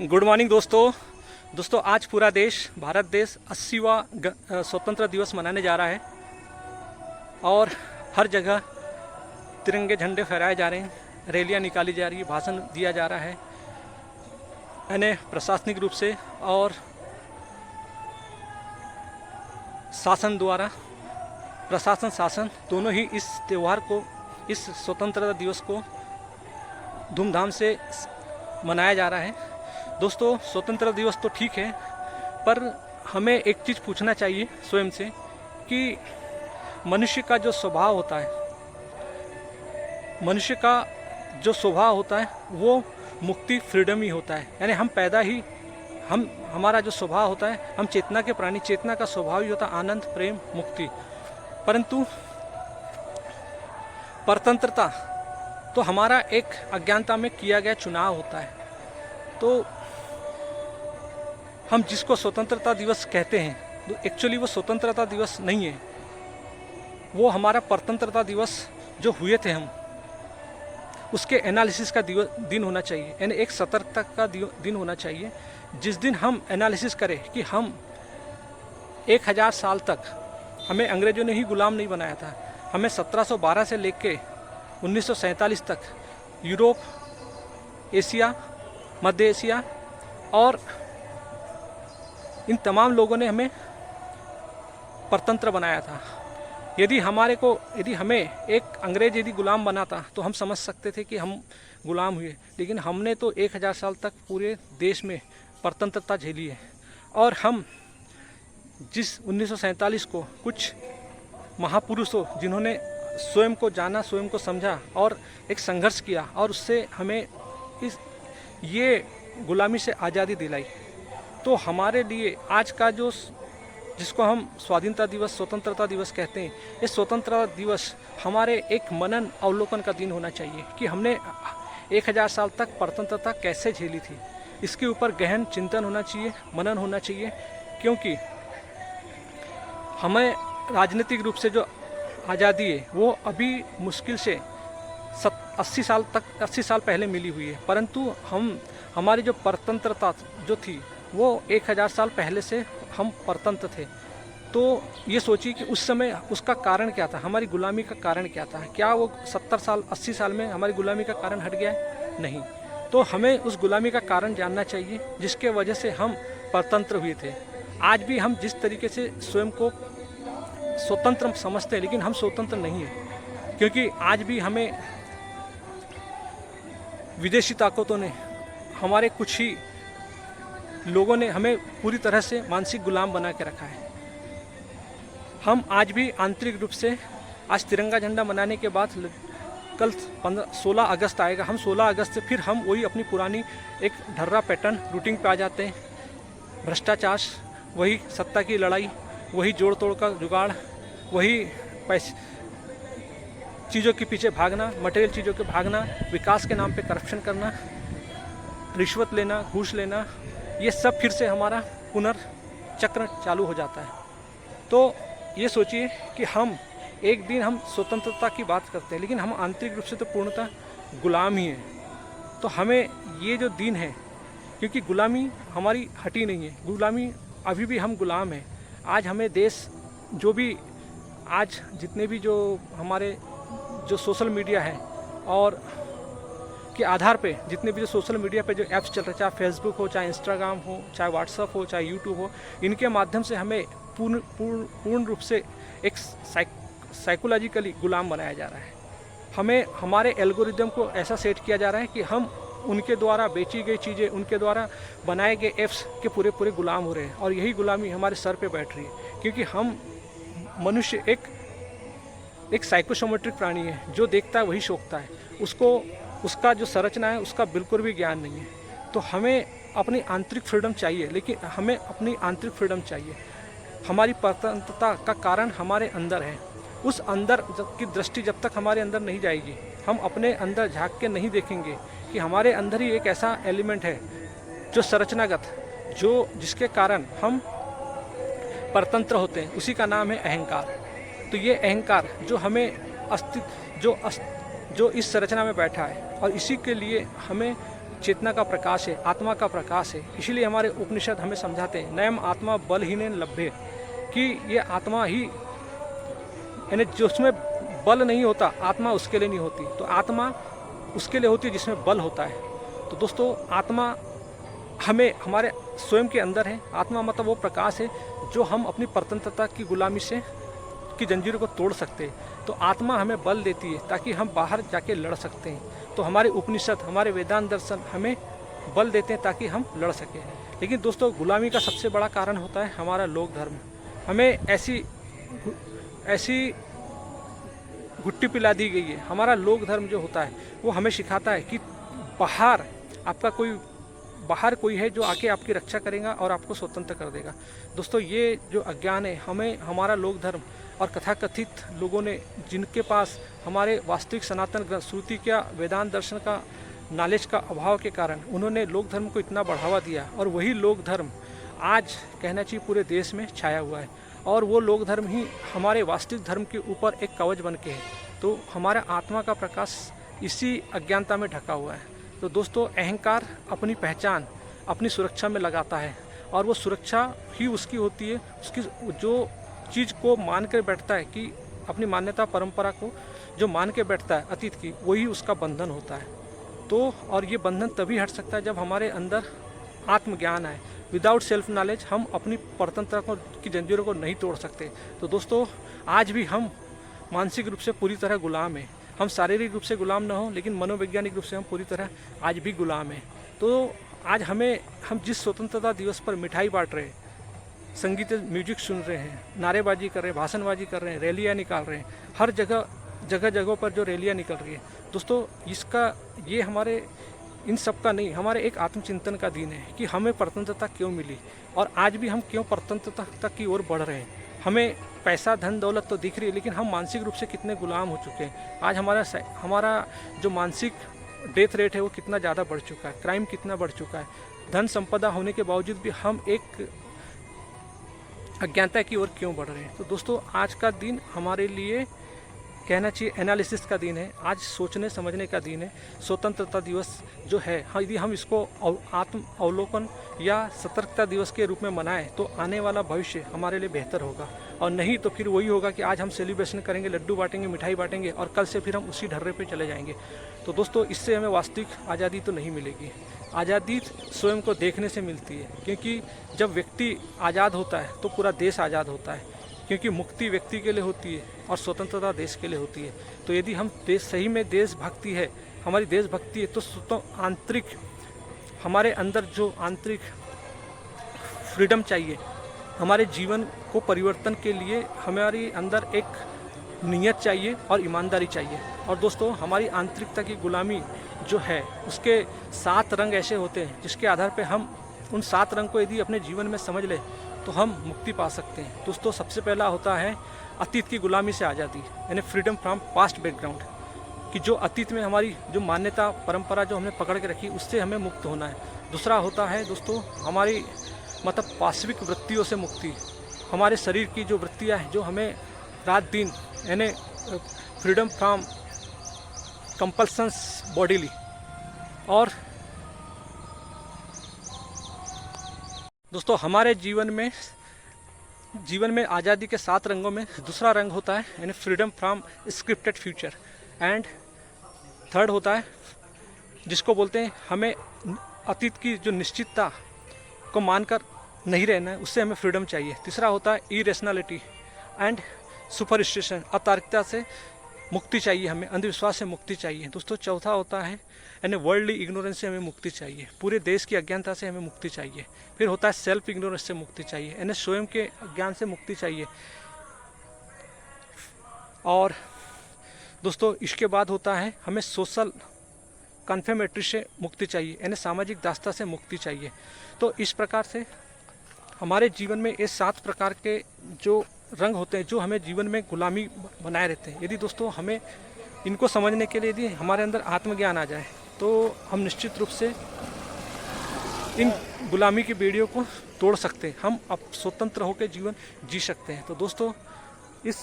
Good morning दोस्तों आज पूरा देश भारत देश 80वां स्वतंत्र दिवस मनाने जा रहा है और हर जगह तिरंगे झंडे फहराए जा रहे हैं, रैलियां निकाली जा रही है, भाषण दिया जा रहा है। यानी प्रशासनिक रूप से और शासन द्वारा प्रशासन शासन दोनों ही इस त्यौहार को, इस स्वतंत्रता दिवस को धूमधाम से मनाया जा रहा है। दोस्तों स्वतंत्रता दिवस तो ठीक है, पर हमें एक चीज़ पूछना चाहिए स्वयं से कि मनुष्य का जो स्वभाव होता है, मनुष्य का जो स्वभाव होता है वो मुक्ति फ्रीडम ही होता है। यानी हम पैदा ही हमारा जो स्वभाव होता है, हम चेतना के प्राणी, चेतना का स्वभाव ही होता है आनंद, प्रेम, मुक्ति। परंतु परतंत्रता तो हमारा एक अज्ञानता में किया गया चुनाव होता है। तो हम जिसको स्वतंत्रता दिवस कहते हैं, तो एक्चुअली वो स्वतंत्रता दिवस नहीं है, वो हमारा परतंत्रता दिवस जो हुए थे हम, उसके एनालिसिस का दिन होना चाहिए। यानी एक सतर्कता का दिन होना चाहिए, जिस दिन हम एनालिसिस करें कि हम 1000 साल तक हमें अंग्रेजों ने ही गुलाम नहीं बनाया था। हमें 1712 से लेकर 1947 तक यूरोप, एशिया, मध्य एशिया और इन तमाम लोगों ने हमें परतंत्र बनाया था। यदि हमें एक अंग्रेज यदि गुलाम बनाता तो हम समझ सकते थे कि हम गुलाम हुए, लेकिन हमने तो 1000 साल तक पूरे देश में परतंत्रता झेली है। और हम जिस 1947 को कुछ महापुरुषों जिन्होंने स्वयं को जाना, स्वयं को समझा और एक संघर्ष किया और उससे हमें ये गुलामी से आज़ादी दिलाई, तो हमारे लिए आज का जो जिसको हम स्वाधीनता दिवस, स्वतंत्रता दिवस कहते हैं, ये स्वतंत्रता दिवस हमारे एक मनन अवलोकन का दिन होना चाहिए कि हमने 1000 साल तक परतंत्रता कैसे झेली थी। इसके ऊपर गहन चिंतन होना चाहिए, मनन होना चाहिए, क्योंकि हमें राजनीतिक रूप से जो आज़ादी है वो अभी मुश्किल से 80 साल पहले मिली हुई है। परंतु हमारी जो परतंत्रता जो थी वो 1000 साल पहले से हम परतंत्र थे। तो ये सोचिए कि उस समय उसका कारण क्या था, हमारी गुलामी का कारण क्या था। क्या वो 70 साल 80 साल में हमारी गुलामी का कारण हट गया है? नहीं। तो हमें उस गुलामी का कारण जानना चाहिए जिसके वजह से हम परतंत्र हुए थे। आज भी हम जिस तरीके से स्वयं को स्वतंत्र समझते हैं, लेकिन हम स्वतंत्र नहीं हैं, क्योंकि आज भी हमें विदेशी ताकतों ने, हमारे कुछ ही लोगों ने हमें पूरी तरह से मानसिक गुलाम बना के रखा है। हम आज भी आंतरिक रूप से, आज तिरंगा झंडा मनाने के बाद कल 16 अगस्त आएगा, हम 16 अगस्त से फिर हम वही अपनी पुरानी एक ढर्रा पैटर्न रूटीन पे आ जाते हैं। भ्रष्टाचार, वही सत्ता की लड़ाई, वही जोड़ तोड़ का जुगाड़, वही पैसे चीज़ों के पीछे भागना, मटेरियल चीज़ों के भागना, विकास के नाम पे करप्शन करना, रिश्वत लेना, घूस लेना, ये सब फिर से हमारा पुनर्चक्र चालू हो जाता है। तो ये सोचिए कि हम एक दिन हम स्वतंत्रता की बात करते हैं, लेकिन हम आंतरिक रूप से तो पूर्णतः गुलाम ही हैं। तो हमें ये जो दिन है, क्योंकि गुलामी हमारी हटी नहीं है, गुलामी अभी भी हम गुलाम हैं। आज हमें देश जो भी, आज जितने भी जो हमारे जो सोशल मीडिया है और के आधार पे जितने भी जो सोशल मीडिया पे जो ऐप्स चल रहे हैं, चाहे फेसबुक हो, चाहे इंस्टाग्राम हो, चाहे व्हाट्सअप हो, चाहे यूट्यूब हो, इनके माध्यम से हमें पूर्ण रूप से एक साइकोलॉजिकली गुलाम बनाया जा रहा है। हमें हमारे एल्गोरिदम को ऐसा सेट किया जा रहा है कि हम उनके द्वारा बेची गई चीज़ें, उनके द्वारा बनाए गए ऐप्स के पूरे गुलाम हो रहे हैं। और यही गुलामी हमारे सर पे बैठ रही है, क्योंकि हम मनुष्य एक साइकोसोमेट्रिक प्राणी है, जो देखता है वही सोचता है। उसका जो संरचना है उसका बिल्कुल भी ज्ञान नहीं है। तो हमें अपनी आंतरिक फ्रीडम चाहिए, लेकिन हमें अपनी आंतरिक फ्रीडम चाहिए। हमारी परतंत्रता का कारण हमारे अंदर है। उस अंदर की दृष्टि जब तक हमारे अंदर नहीं जाएगी, हम अपने अंदर झांक के नहीं देखेंगे कि हमारे अंदर ही एक ऐसा एलिमेंट है जो संरचनागत, जो जिसके कारण हम परतंत्र होते हैं, उसी का नाम है अहंकार। तो ये अहंकार जो हमें जो इस संरचना में बैठा है, और इसी के लिए हमें चेतना का प्रकाश है, आत्मा का प्रकाश है। इसीलिए हमारे उपनिषद हमें समझाते हैं नयम आत्मा बलहीन लभ्य, कि ये आत्मा ही यानी जिसमें बल नहीं होता आत्मा उसके लिए नहीं होती, तो आत्मा उसके लिए होती है जिसमें बल होता है। तो दोस्तों आत्मा हमें हमारे स्वयं के अंदर है। आत्मा मतलब वो प्रकाश है जो हम अपनी परतंत्रता की गुलामी से की जंजीरों को तोड़ सकते हैं। तो आत्मा हमें बल देती है ताकि हम बाहर जाके लड़ सकते हैं। तो हमारे उपनिषद, हमारे वेदांत दर्शन हमें बल देते हैं ताकि हम लड़ सकें। लेकिन दोस्तों गुलामी का सबसे बड़ा कारण होता है हमारा लोक धर्म। हमें ऐसी घुट्टी पिला दी गई है। हमारा लोक धर्म जो होता है वो हमें सिखाता है कि बाहर कोई है जो आके आपकी रक्षा करेगा और आपको स्वतंत्र कर देगा। दोस्तों ये जो अज्ञान है, हमें हमारा लोक धर्म और कथाकथित लोगों ने, जिनके पास हमारे वास्तविक सनातन ग्रंथ श्रुति का, वेदांत दर्शन का नॉलेज का अभाव के कारण उन्होंने लोक धर्म को इतना बढ़ावा दिया, और वही लोक धर्म आज कहना चाहिए पूरे देश में छाया हुआ है। और वो लोक धर्म ही हमारे वास्तविक धर्म के ऊपर एक कवच बन के है। तो हमारा आत्मा का प्रकाश इसी अज्ञानता में ढका हुआ है। तो दोस्तों अहंकार अपनी पहचान अपनी सुरक्षा में लगाता है, और वो सुरक्षा ही उसकी होती है। उसकी जो चीज़ को मान कर बैठता है कि अपनी मान्यता परंपरा को जो मान के बैठता है अतीत की, वही उसका बंधन होता है। तो और ये बंधन तभी हट सकता है जब हमारे अंदर आत्मज्ञान आए। विदाउट सेल्फ नॉलेज हम अपनी परतंत्रता की जंजीरों को नहीं तोड़ सकते। तो दोस्तों आज भी हम मानसिक रूप से पूरी तरह गुलाम हैं। हम शारीरिक रूप से गुलाम ना हो, लेकिन मनोवैज्ञानिक रूप से हम पूरी तरह आज भी गुलाम हैं। तो आज हम जिस स्वतंत्रता दिवस पर मिठाई बांट रहे हैं, संगीत म्यूजिक सुन रहे हैं, नारेबाजी कर रहे हैं, भाषणबाजी कर रहे हैं, रैलियाँ निकाल रहे हैं, हर जगह पर जो रैलियाँ निकल रही है दोस्तों, ये हमारे इन सब का नहीं, हमारे एक आत्मचिंतन का दिन है कि हमें परतंत्रता क्यों मिली और आज भी हम क्यों परतंत्रता की ओर बढ़ रहे हैं। हमें पैसा धन दौलत तो दिख रही है, लेकिन हम मानसिक रूप से कितने गुलाम हो चुके हैं। आज हमारा जो मानसिक डेथ रेट है वो कितना ज़्यादा बढ़ चुका है, क्राइम कितना बढ़ चुका है। धन संपदा होने के बावजूद भी हम एक अज्ञानता की ओर क्यों बढ़ रहे हैं। तो दोस्तों आज का दिन हमारे लिए कहना चाहिए एनालिसिस का दिन है। आज सोचने समझने का दिन है। स्वतंत्रता दिवस जो है, यदि हम इसको आत्म अवलोकन या सतर्कता दिवस के रूप में मनाएं तो आने वाला भविष्य हमारे लिए बेहतर होगा, और नहीं तो फिर वही होगा कि आज हम सेलिब्रेशन करेंगे, लड्डू बांटेंगे, मिठाई बांटेंगे, और कल से फिर हम उसी ढर्रे पे चले जाएंगे। तो दोस्तों इससे हमें वास्तविक आज़ादी तो नहीं मिलेगी। आज़ादी स्वयं को देखने से मिलती है, क्योंकि जब व्यक्ति आज़ाद होता है तो पूरा देश आज़ाद होता है, क्योंकि मुक्ति व्यक्ति के लिए होती है और स्वतंत्रता देश के लिए होती है। तो यदि हम सही में देशभक्ति है, हमारी देशभक्ति है, तो आंतरिक हमारे अंदर जो आंतरिक फ्रीडम चाहिए, हमारे जीवन को परिवर्तन के लिए हमारे अंदर एक नियत चाहिए और ईमानदारी चाहिए। और दोस्तों हमारी आंतरिकता की गुलामी जो है उसके 7 रंग ऐसे होते हैं जिसके आधार पर हम उन 7 रंग को यदि अपने जीवन में समझ लें तो हम मुक्ति पा सकते हैं। दोस्तों सबसे पहला होता है अतीत की गुलामी से आज़ादी, यानी फ्रीडम फ्रॉम पास्ट बैकग्राउंड, कि जो अतीत में हमारी जो मान्यता परंपरा जो हमने पकड़ के रखी उससे हमें मुक्त होना है। दूसरा होता है दोस्तों हमारी मतलब पाश्विक वृत्तियों से मुक्ति, हमारे शरीर की जो वृत्तियाँ हैं जो हमें रात दिन, यानी फ्रीडम फ्रॉम कंपल्सन्स बॉडीली। और दोस्तों हमारे जीवन में आज़ादी के 7 रंगों में दूसरा रंग होता है यानी freedom from scripted future, and third होता है जिसको बोलते हैं हमें अतीत की जो निश्चितता को मानकर नहीं रहना है, उससे हमें फ्रीडम चाहिए। तीसरा होता है इरेशनलिटी एंड सुपरस्टिशन, अतार्किकता से मुक्ति चाहिए, हमें अंधविश्वास से मुक्ति चाहिए। दोस्तों चौथा होता है यानी वर्ल्डली इग्नोरेंस से हमें मुक्ति चाहिए, पूरे देश की अज्ञानता से हमें मुक्ति चाहिए। फिर होता है सेल्फ इग्नोरेंस से मुक्ति चाहिए, यानी स्वयं के अज्ञान से मुक्ति चाहिए। और दोस्तों इसके बाद होता है हमें सोशल कन्फर्मेटरी से मुक्ति चाहिए, यानी सामाजिक दास्ता से मुक्ति चाहिए। तो इस प्रकार से हमारे जीवन में ये 7 प्रकार के जो रंग होते हैं जो हमें जीवन में गुलामी बनाए रहते हैं। यदि दोस्तों हमें इनको समझने के लिए यदि हमारे अंदर आत्मज्ञान आ जाए तो हम निश्चित रूप से इन गुलामी की बेड़ियों को तोड़ सकते हैं, हम अब स्वतंत्र होकर जीवन जी सकते हैं। तो दोस्तों इस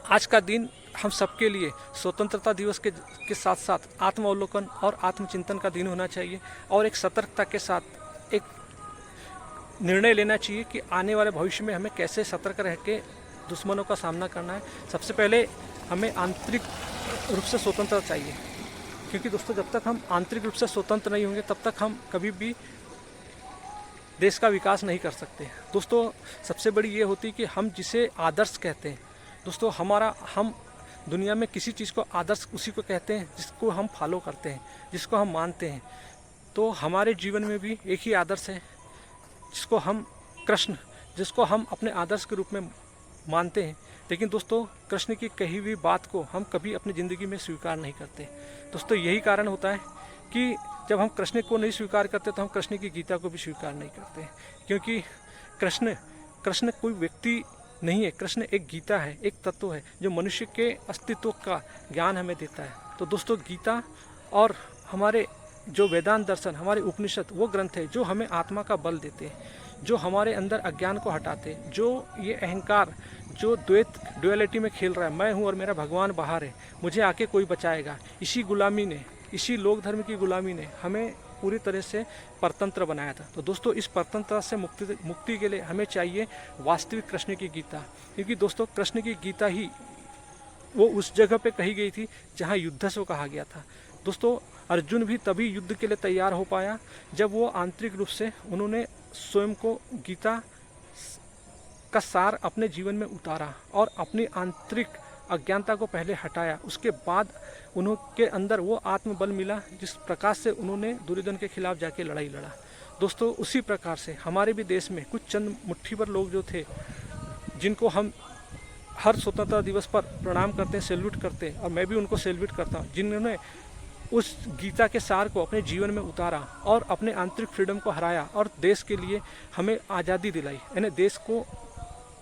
आज का दिन हम सबके लिए स्वतंत्रता दिवस के साथ साथ आत्मावलोकन और आत्मचिंतन का दिन होना चाहिए और एक सतर्कता के साथ एक निर्णय लेना चाहिए कि आने वाले भविष्य में हमें कैसे सतर्क रह के दुश्मनों का सामना करना है। सबसे पहले हमें आंतरिक रूप से स्वतंत्रता चाहिए, क्योंकि दोस्तों जब तक हम आंतरिक रूप से स्वतंत्र नहीं होंगे तब तक हम कभी भी देश का विकास नहीं कर सकते। दोस्तों सबसे बड़ी ये होती है कि हम जिसे आदर्श कहते हैं, दोस्तों हम दुनिया में किसी चीज़ को आदर्श उसी को कहते हैं जिसको हम फॉलो करते हैं, जिसको हम मानते हैं। तो हमारे जीवन में भी एक ही आदर्श है जिसको हम अपने आदर्श के रूप में मानते हैं। लेकिन दोस्तों कृष्ण की कही हुई बात को हम कभी अपनी ज़िंदगी में स्वीकार नहीं करते। दोस्तों यही कारण होता है कि जब हम कृष्ण को नहीं स्वीकार करते तो हम कृष्ण की गीता को भी स्वीकार नहीं करते, क्योंकि कृष्ण कोई व्यक्ति नहीं है। कृष्ण एक गीता है, एक तत्व है जो मनुष्य के अस्तित्व का ज्ञान हमें देता है। तो दोस्तों गीता और हमारे जो वेदांत दर्शन, हमारे उपनिषद वो ग्रंथ है जो हमें आत्मा का बल देते हैं, जो हमारे अंदर अज्ञान को हटाते हैं, जो ये अहंकार जो ड्युअलिटी में खेल रहा है, मैं हूँ और मेरा भगवान बाहर है, मुझे आके कोई बचाएगा, इसी लोक धर्म की गुलामी ने हमें पूरी तरह से परतंत्र बनाया था। तो दोस्तों इस परतंत्र से मुक्ति के लिए हमें चाहिए वास्तविक कृष्ण की गीता, क्योंकि दोस्तों कृष्ण की गीता ही वो उस जगह पे कही गई थी जहाँ युद्ध से कहा गया था। दोस्तों अर्जुन भी तभी युद्ध के लिए तैयार हो पाया जब वो आंतरिक रूप से उन्होंने स्वयं को गीता का सार अपने जीवन में उतारा और अपनी आंतरिक अज्ञानता को पहले हटाया। उसके बाद उनके अंदर वो आत्मबल मिला जिस प्रकार से उन्होंने दुर्योधन के खिलाफ जाके लड़ाई लड़ा। दोस्तों उसी प्रकार से हमारे भी देश में कुछ चंद मुट्ठी भर लोग जो थे, जिनको हम हर स्वतंत्रता दिवस पर प्रणाम करते हैं, सैल्यूट करते हैं, और मैं भी उनको सैल्यूट करता हूँ, जिन्होंने उस गीता के सार को अपने जीवन में उतारा और अपने आंतरिक फ्रीडम को हराया और देश के लिए हमें आज़ादी दिलाई, यानी देश को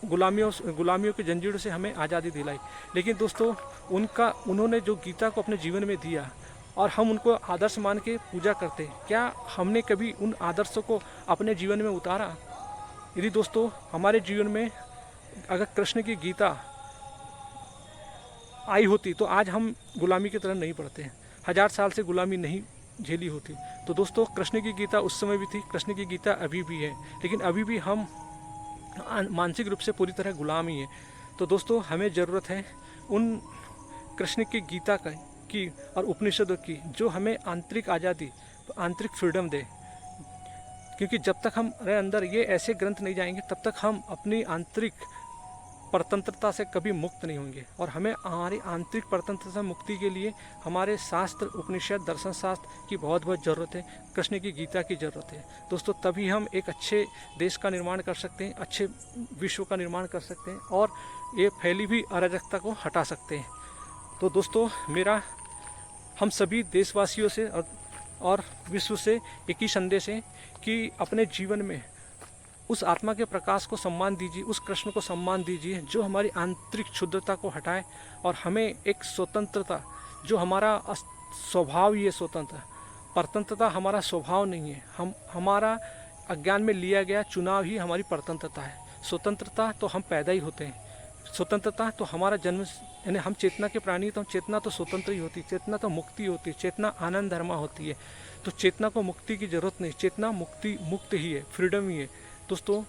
गुलामियों की जंजीरों से हमें आज़ादी दिलाई। लेकिन दोस्तों उन्होंने जो गीता को अपने जीवन में दिया और हम उनको आदर्श मान के पूजा करते, क्या हमने कभी उन आदर्शों को अपने जीवन में उतारा? यदि दोस्तों हमारे जीवन में अगर कृष्ण की गीता आई होती तो आज हम गुलामी की तरह नहीं पड़ते, 1000 साल से गुलामी नहीं झेली होती। तो दोस्तों कृष्ण की गीता उस समय भी थी, कृष्ण की गीता अभी भी है, लेकिन अभी भी हम मानसिक रूप से पूरी तरह गुलाम ही है। तो दोस्तों हमें ज़रूरत है उन कृष्ण की गीता की और उपनिषदों की जो हमें आंतरिक आज़ादी, आंतरिक फ्रीडम दे, क्योंकि जब तक हमारे अंदर ये ऐसे ग्रंथ नहीं जाएंगे तब तक हम अपनी आंतरिक परतंत्रता से कभी मुक्त नहीं होंगे। और हमें हमारी आंतरिक परतंत्रता मुक्ति के लिए हमारे शास्त्र, उपनिषद, दर्शन शास्त्र की बहुत ज़रूरत है, कृष्ण की गीता की ज़रूरत है। दोस्तों तभी हम एक अच्छे देश का निर्माण कर सकते हैं, अच्छे विश्व का निर्माण कर सकते हैं और ये फैली हुई अराजकता को हटा सकते हैं। तो दोस्तों मेरा हम सभी देशवासियों से और विश्व से एक ही संदेश है कि अपने जीवन में उस आत्मा के प्रकाश को सम्मान दीजिए, उस कृष्ण को सम्मान दीजिए जो हमारी आंतरिक क्षुद्रता को हटाए और हमें एक स्वतंत्रता, जो हमारा स्वभाव ही है स्वतंत्र, परतंत्रता हमारा स्वभाव नहीं है, हमारा अज्ञान में लिया गया चुनाव ही हमारी परतंत्रता है। स्वतंत्रता तो हम पैदा ही होते हैं, स्वतंत्रता तो हमारा जन्म, यानी हम चेतना के प्राणी, तो चेतना तो स्वतंत्र ही होती है, चेतना तो मुक्ति होती है, चेतना आनंद धर्मा होती है। तो चेतना को मुक्ति की जरूरत नहीं, चेतना मुक्त ही है, फ्रीडम ही है। दोस्तों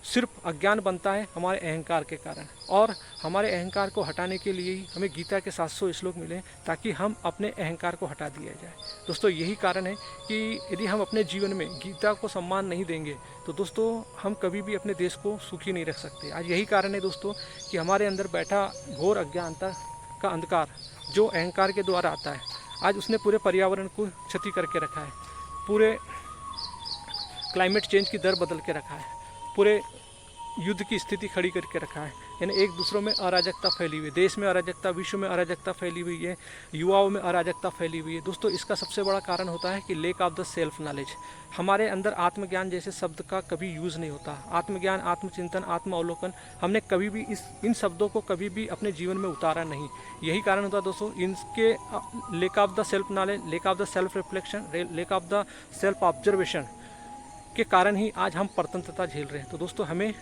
सिर्फ अज्ञान बनता है हमारे अहंकार के कारण, और हमारे अहंकार को हटाने के लिए ही हमें गीता के 700 श्लोक मिले ताकि हम अपने अहंकार को हटा दिया जाए। दोस्तों यही कारण है कि यदि हम अपने जीवन में गीता को सम्मान नहीं देंगे तो दोस्तों हम कभी भी अपने देश को सुखी नहीं रख सकते। आज यही कारण है दोस्तों कि हमारे अंदर बैठा घोर अज्ञानता का अंधकार जो अहंकार के द्वारा आता है, आज उसने पूरे पर्यावरण को क्षति करके रखा है, पूरे क्लाइमेट चेंज की दर बदल के रखा है, पूरे युद्ध की स्थिति खड़ी करके रखा है, यानी एक दूसरों में अराजकता फैली हुई है, देश में अराजकता, विश्व में अराजकता फैली हुई है, युवाओं में अराजकता फैली हुई है। दोस्तों इसका सबसे बड़ा कारण होता है कि lake of the self knowledge. हमारे अंदर आत्मज्ञान जैसे शब्द का कभी यूज़ नहीं होता। आत्मज्ञान, आत्मचिंतन, आत्म अवलोकन, हमने कभी भी इन शब्दों को कभी भी अपने जीवन में उतारा नहीं। यही कारण होता है दोस्तों इनके lake of the self knowledge, lake of the self reflection, lake of the self observation के कारण ही आज हम परतंत्रता झेल रहे हैं। तो दोस्तों हमें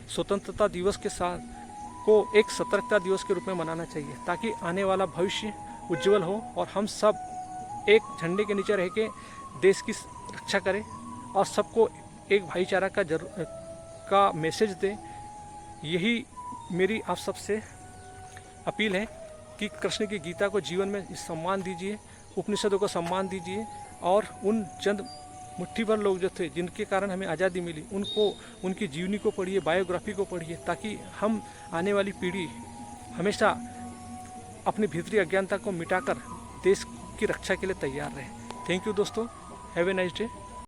स्वतंत्रता दिवस के साथ को एक सतर्कता दिवस के रूप में मनाना चाहिए, ताकि आने वाला भविष्य उज्जवल हो और हम सब एक झंडे के नीचे रह के देश की रक्षा करें और सबको एक भाईचारा का मैसेज दें। यही मेरी आप सबसे अपील है कि कृष्ण की गीता को जीवन में सम्मान दीजिए, उपनिषदों को सम्मान दीजिए और उन चंद मुट्ठी भर लोग जो थे जिनके कारण हमें आज़ादी मिली उनको, उनकी जीवनी को पढ़िए, बायोग्राफी को पढ़िए, ताकि हम आने वाली पीढ़ी हमेशा अपनी भीतरी अज्ञानता को मिटाकर देश की रक्षा के लिए तैयार रहे। थैंक यू दोस्तों, हैव ए नाइस डे।